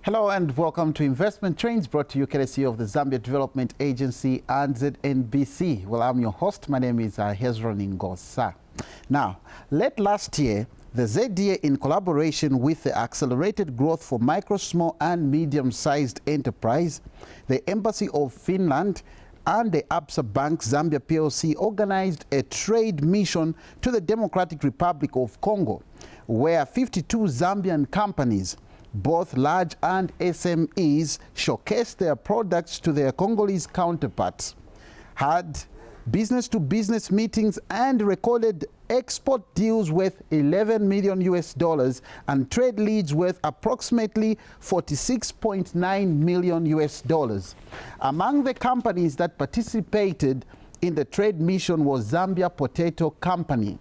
Hello and welcome to Investment Trains, brought to you courtesy of the Zambia Development Agency and ZNBC. Well, I'm your host. My name is Hezron Ngosa. Now, late last year, the ZDA, in collaboration with the Accelerated Growth for Micro, Small and Medium-Sized Enterprise, the Embassy of Finland, and the ABSA Bank Zambia PLC, organized a trade mission to the Democratic Republic of Congo, where 52 Zambian companies, both large and SMEs, showcased their products to their Congolese counterparts, had business-to-business meetings and recorded export deals worth $11 million and trade leads worth approximately $46.9 million. Among the companies that participated in the trade mission was Zambian Potato Company.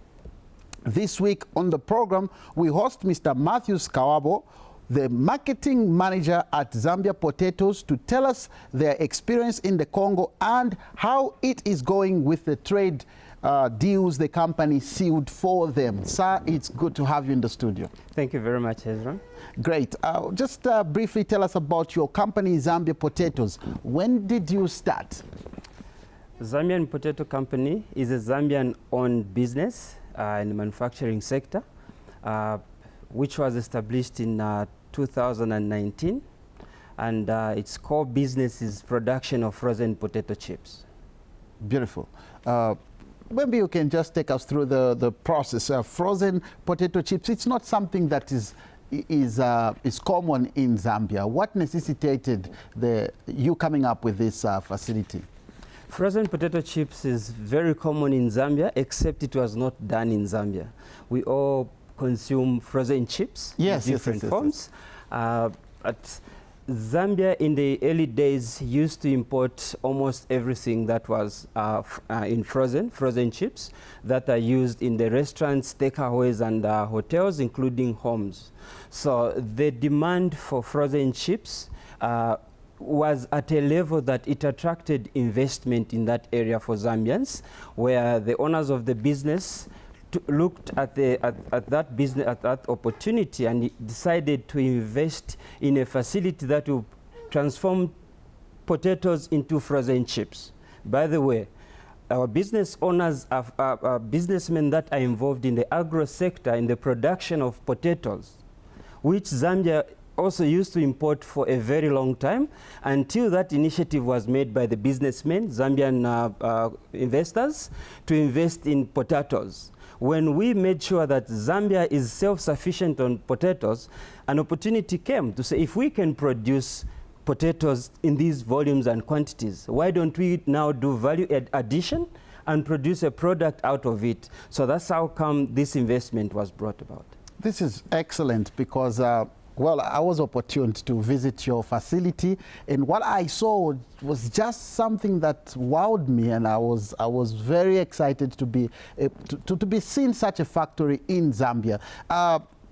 This week on the program, we host Mr. Kaubo, the marketing manager at Zambian Potatoes, to tell us their experience in the Congo and how it is going with the trade deals the company sealed for them. Sir, it's good to have you in the studio. Thank you very much, Hezron. Great. Just briefly tell us about your company, Zambian Potatoes. When did you start? Zambian Potato Company is a Zambian-owned business in the manufacturing sector, which was established in 2019, and its core business is production of frozen potato chips. Beautiful. Maybe you can just take us through the process. Frozen potato chips, it's not something that is common in Zambia. What necessitated you coming up with this facility? Frozen potato chips is very common in Zambia, except it was not done in Zambia. We all consume frozen chips in different forms. But Zambia in the early days used to import almost everything that was in frozen chips that are used in the restaurants, takeaways and hotels, including homes. So the demand for frozen chips was at a level that it attracted investment in that area for Zambians, where the owners of the business looked at that opportunity and decided to invest in a facility that will transform potatoes into frozen chips. By the way, our business owners are businessmen that are involved in the agro sector in the production of potatoes, which Zambia also used to import for a very long time, until that initiative was made by the businessmen, Zambian investors, to invest in potatoes. When we made sure that Zambia is self-sufficient on potatoes, an opportunity came to say, if we can produce potatoes in these volumes and quantities, why don't we now do value addition and produce a product out of it? So that's how come this investment was brought about. This is excellent because well, I was opportune to visit your facility, and what I saw was just something that wowed me, and I was very excited to be seeing such a factory in Zambia.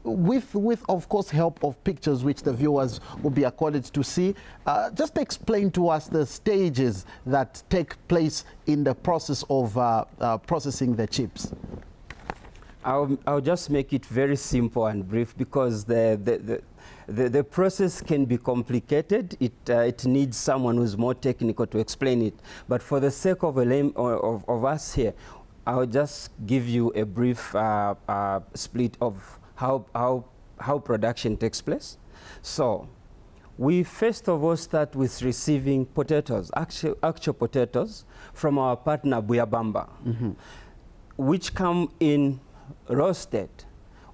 With of course help of pictures which the viewers will be accorded to see. Just explain to us the stages that take place in the process of processing the chips. I'll just make it very simple and brief, because the process can be complicated. It needs someone who's more technical to explain it. But for the sake of of us here, I'll just give you a brief split of how production takes place. So we first of all start with receiving potatoes, actual potatoes, from our partner Buyabamba, which come in roasted.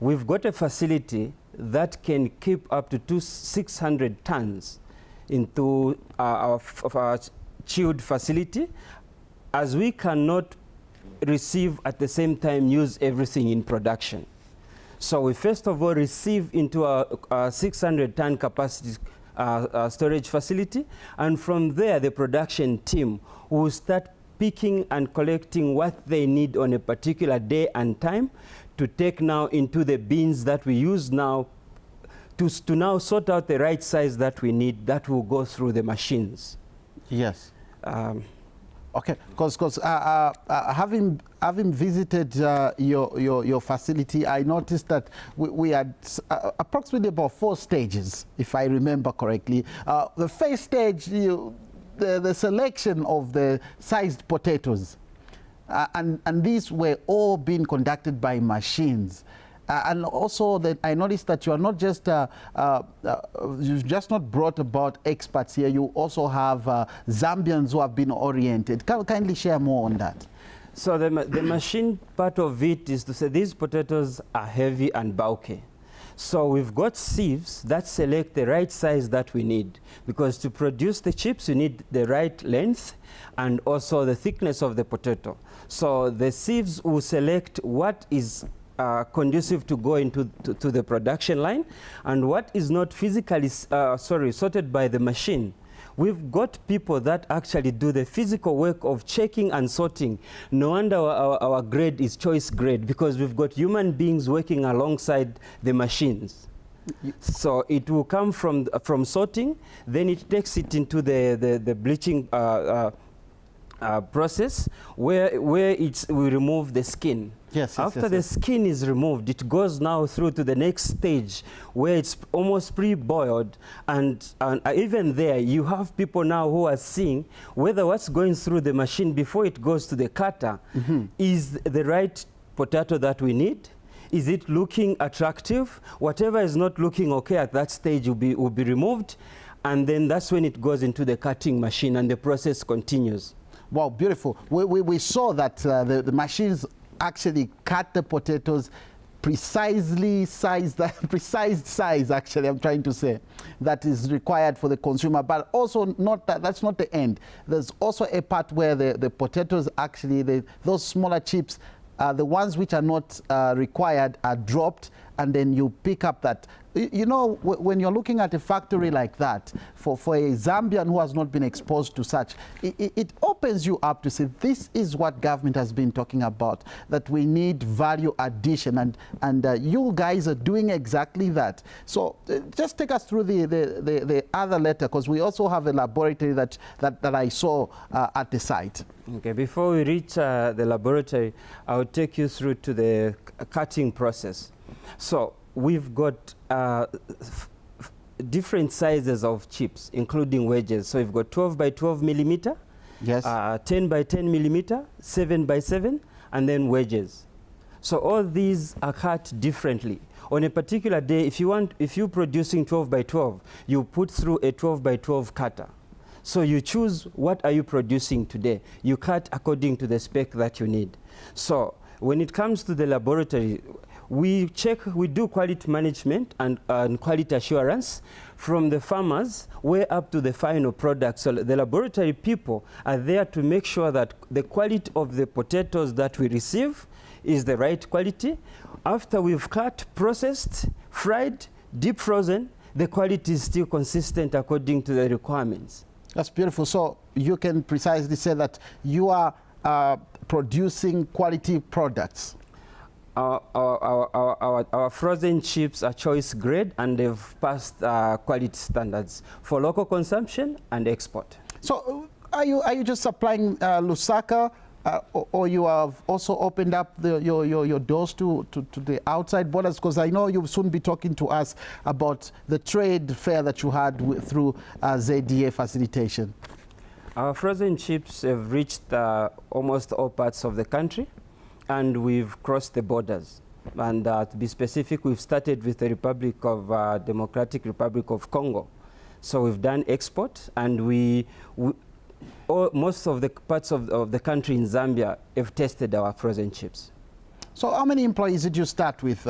We've got a facility that can keep up to 600 tons into our chilled facility, as we cannot receive at the same time use everything in production. So we first of all receive into our 600-ton capacity storage facility, and from there the production team will start picking and collecting what they need on a particular day and time to take now into the bins that we use now to now sort out the right size that we need, that will go through the machines. Yes. Okay, because having visited your facility, I noticed that we had approximately about 4 stages, if I remember correctly. The first stage, the selection of the sized potatoes, and these were all being conducted by machines. And also that I noticed that you are not just, you've just not brought about experts here, you also have Zambians who have been oriented. Kindly share more on that. So the machine part of it is to say these potatoes are heavy and bulky. So we've got sieves that select the right size that we need, because to produce the chips you need the right length and also the thickness of the potato. So the sieves will select what is conducive to go into to the production line and what is not physically sorted by the machine. We've got people that actually do the physical work of checking and sorting. No wonder our grade is choice grade, because we've got human beings working alongside the machines. So it will come from sorting, then it takes it into the bleaching process where we remove the skin. Yes, After the skin is removed, it goes now through to the next stage where it's almost pre-boiled, and even there you have people now who are seeing whether what's going through the machine before it goes to the cutter is the right potato that we need. Is it looking attractive? Whatever is not looking okay at that stage will be removed, and then that's when it goes into the cutting machine and the process continues. Wow, beautiful. We saw that the machines actually cut the potatoes precisely sized, precise size, actually, I'm trying to say, that is required for the consumer. But also, that's not the end. There's also a part where the potatoes actually, those smaller chips, the ones which are not required are dropped, and then you pick up that. You know, when you're looking at a factory like that, for a Zambian who has not been exposed to such, it opens you up to say, this is what government has been talking about, that we need value addition, and you guys are doing exactly that. So just take us through the other letter, because we also have a laboratory that I saw at the site. Okay, before we reach the laboratory, I'll take you through to the cutting process. So we've got different sizes of chips, including wedges. So we've got 12 by 12 millimeter, yes, 10 by 10 millimeter, 7 by 7, and then wedges. So all these are cut differently. On a particular day, if you're producing 12 by 12, you put through a 12 by 12 cutter. So you choose what are you producing today. You cut according to the spec that you need. So when it comes to the laboratory, we do quality management and quality assurance from the farmers way up to the final product. So the laboratory people are there to make sure that the quality of the potatoes that we receive is the right quality. After we've cut, processed, fried, deep frozen, the quality is still consistent according to the requirements. That's beautiful. So you can precisely say that you are producing quality products. Our frozen chips are choice grade, and they've passed quality standards for local consumption and export. So are you just supplying Lusaka, or you have also opened up your doors to the outside borders? Because I know you'll soon be talking to us about the trade fair that you had through ZDA facilitation. Our frozen chips have reached almost all parts of the country, and we've crossed the borders. And to be specific, we've started with the Democratic Republic of Congo. So we've done export, and most of the parts of the country in Zambia have tested our frozen chips. So how many employees did you start with?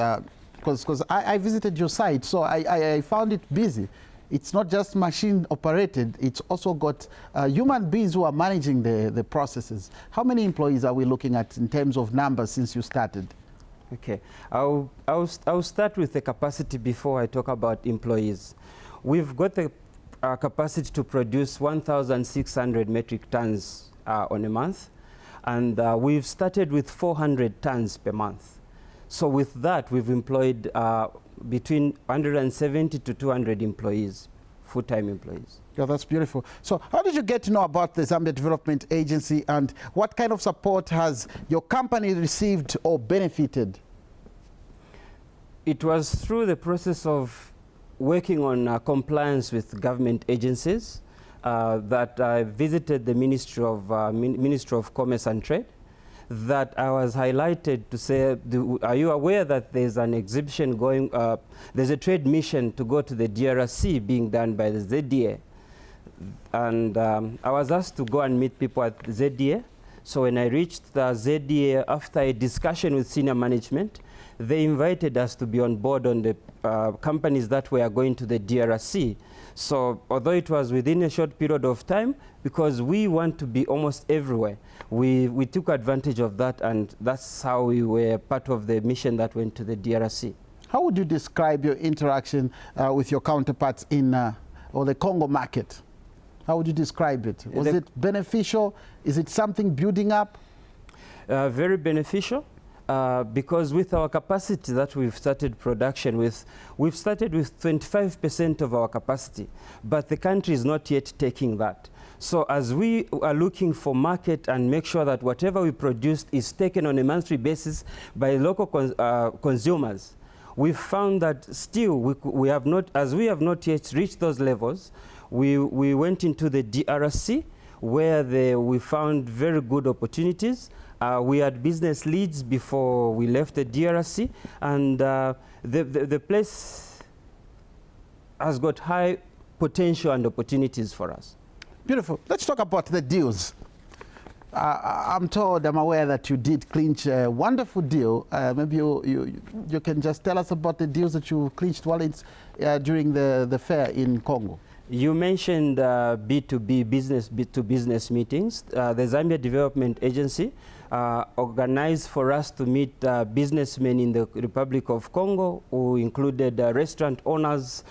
Because I visited your site, so I found it busy. It's not just machine operated, it's also got human beings who are managing the processes. How many employees are we looking at in terms of numbers since you started? Okay, I'll start with the capacity before I talk about employees. We've got the capacity to produce 1,600 metric tons on a month, and we've started with 400 tons per month. So with that, we've employed between 170 to 200 employees full-time employees. Yeah, that's beautiful. So how did you get to know about the Zambia Development Agency, and what kind of support has your company received or benefited? It was through the process of working on compliance with government agencies that I visited the Ministry of Commerce and Trade, that I was highlighted to say, are you aware that there's an exhibition going, there's a trade mission to go to the DRC being done by the ZDA. And I was asked to go and meet people at the ZDA. So when I reached the ZDA, after a discussion with senior management, they invited us to be on board on the companies that were going to the DRC. So although it was within a short period of time, because we want to be almost everywhere, we took advantage of that, and that's how we were part of the mission that went to the DRC. How would you describe your interaction with your counterparts in or the Congo market? How would you describe it? Was it beneficial? Is it something building up? Very beneficial. Because with our capacity that we've started production with, we've started with 25% of our capacity, but the country is not yet taking that. So as we are looking for market and make sure that whatever we produced is taken on a monthly basis by local consumers, we've found that still we have not, as we have not yet reached those levels, we went into the DRC where we found very good opportunities. We had business leads before we left the DRC, and the place has got high potential and opportunities for us. Beautiful. Let's talk about the deals. I'm aware that you did clinch a wonderful deal. Maybe you can just tell us about the deals that you clinched while it's during the fair in Congo. You mentioned B2B, business-to-business meetings. The Zambia Development Agency organized for us to meet businessmen in the Republic of Congo, who included restaurant owners,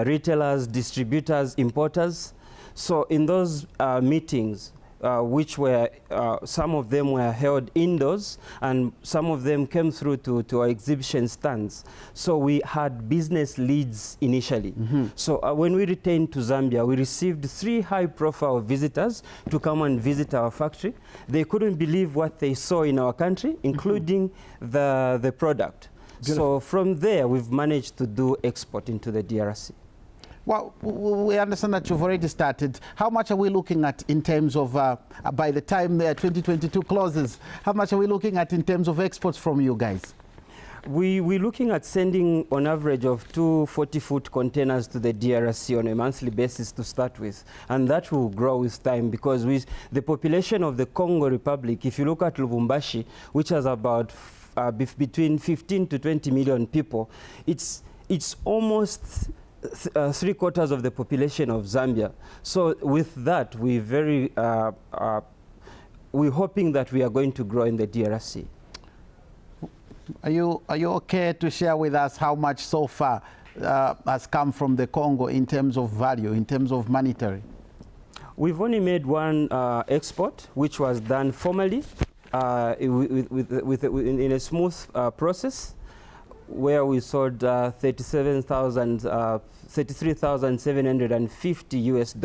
retailers, distributors, importers. So in those meetings, which were, some of them were held indoors, and some of them came through to our exhibition stands. So we had business leads initially. Mm-hmm. So when we returned to Zambia, we received 3 high-profile visitors to come and visit our factory. They couldn't believe what they saw in our country, including the product. Beautiful. So from there, we've managed to do export into the DRC. Well, we understand that you've already started. How much are we looking at in terms of, by the time the 2022 closes, how much are we looking at in terms of exports from you guys? We're looking at sending on average of 2 40-foot containers to the DRC on a monthly basis to start with. And that will grow with time, because with the population of the Congo Republic, if you look at Lubumbashi, which has about between 15 to 20 million people, it's almost 3/4 of the population of Zambia. So with that, we're hoping that we are going to grow in the DRC. Are you okay to share with us how much so far has come from the Congo in terms of value, in terms of monetary? We've only made one export, which was done formally in a smooth process, where we sold $33,750 US.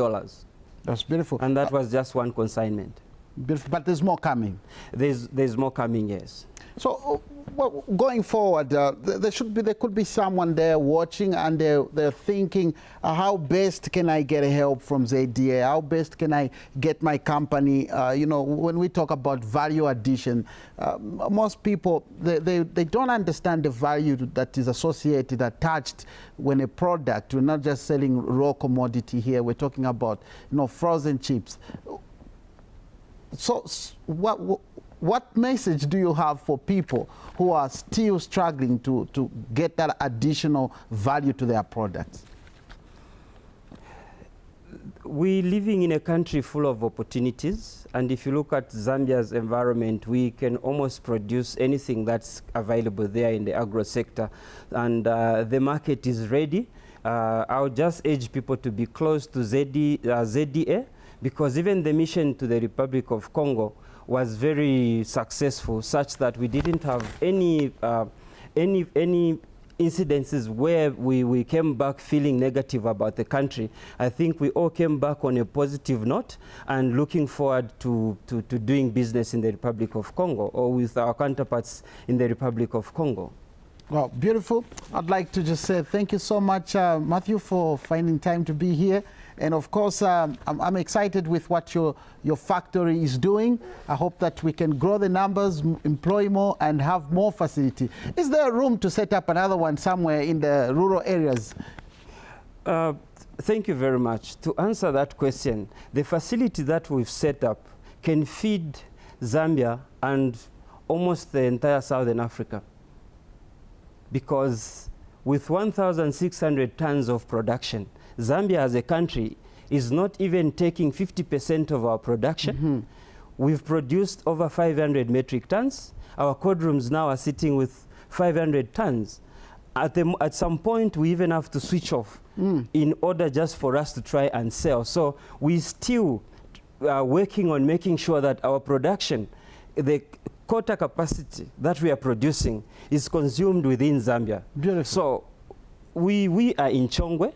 That's beautiful. And that was just one consignment. Beautiful. But there's more coming. There's more coming, yes. So well, going forward, there could be someone there watching, and they're thinking, how best can I get help from ZDA? How best can I get my company? You know, when we talk about value addition, most people, they don't understand the value that is associated, attached when a product, we're not just selling raw commodity here, we're talking about, you know, frozen chips. So what message do you have for people who are still struggling to get that additional value to their products? We're living in a country full of opportunities, and if you look at Zambia's environment, we can almost produce anything that's available there in the agro sector, and the market is ready. I would just urge people to be close to ZDA, because even the mission to the Republic of Congo was very successful, such that we didn't have any incidences where we came back feeling negative about the country. I think we all came back on a positive note and looking forward to doing business in the Republic of Congo or with our counterparts in the Republic of Congo. Well, beautiful. I'd like to just say thank you so much, Matthew, for finding time to be here. And of course, I'm excited with what your factory is doing. I hope that we can grow the numbers, employ more, and have more facility. Is there room to set up another one somewhere in the rural areas? Thank you very much. To answer that question, the facility that we've set up can feed Zambia and almost the entire Southern Africa. Because with 1,600 tons of production, Zambia as a country is not even taking 50% of our production. We've produced over 500 metric tons. Our cold rooms now are sitting with 500 tons. At some point, we even have to switch off in order just for us to try and sell. So we still are working on making sure that our production, the quota capacity that we are producing, is consumed within Zambia. Beautiful. So we are in Chongwe.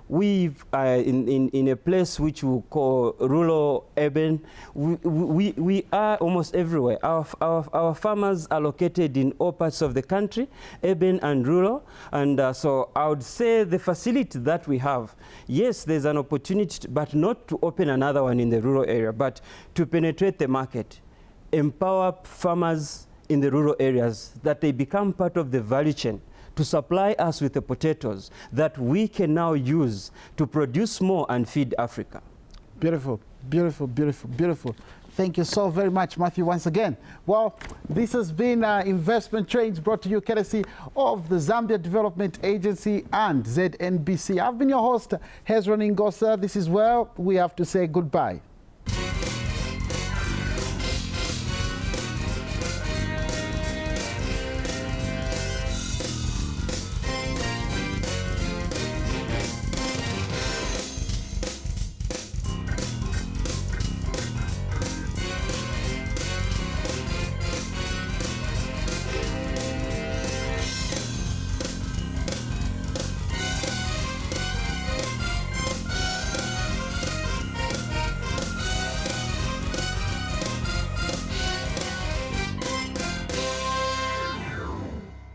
We are in a place which we call rural urban. We are almost everywhere. Our farmers are located in all parts of the country, urban and rural. And so I would say the facility that we have, yes, there's an opportunity, but not to open another one in the rural area, but to penetrate the market, empower farmers in the rural areas, that they become part of the value chain, to supply us with the potatoes that we can now use to produce more and feed Africa. Beautiful, beautiful, beautiful, beautiful. Thank you so very much, Matthew, once again. Well, this has been Investment Trains brought to you courtesy of the Zambia Development Agency and ZNBC. I've been your host, Hezron Ngosa. This is where we have to say goodbye.